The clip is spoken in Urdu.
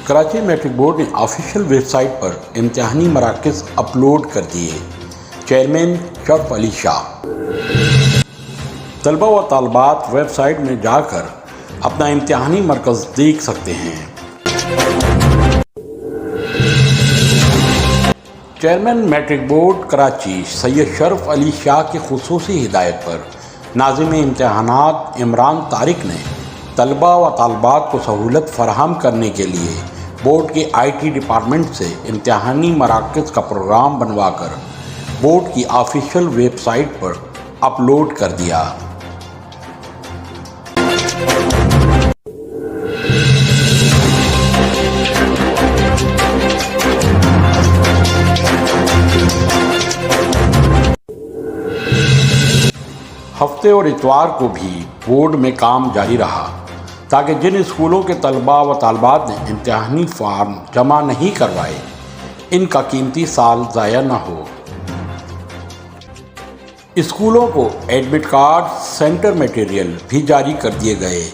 کراچی میٹرک بورڈ نے آفیشیل ویب سائٹ پر امتحانی مراکز اپلوڈ کر دیے۔ چیئرمین شرف علی شاہ۔ طلبہ و طالبات ویب سائٹ میں جا کر اپنا امتحانی مرکز دیکھ سکتے ہیں۔ چیئرمین میٹرک بورڈ کراچی سید شرف علی شاہ کی خصوصی ہدایت پر ناظم امتحانات عمران طارق نے طلبہ و طالبات کو سہولت فراہم کرنے کے لیے بورڈ کے آئی ٹی ڈپارٹمنٹ سے امتحانی مراکز کا پروگرام بنوا کر بورڈ کی آفیشیل ویب سائٹ پر اپلوڈ کر دیا۔ ہفتے اور اتوار کو بھی بورڈ میں کام جاری رہا تاکہ جن اسکولوں کے طلباء و طالبات نے امتحانی فارم جمع نہیں کروائے ان کا قیمتی سال ضائع نہ ہو۔ اسکولوں کو ایڈمٹ کارڈ، سینٹر میٹیریل بھی جاری کر دیے گئے۔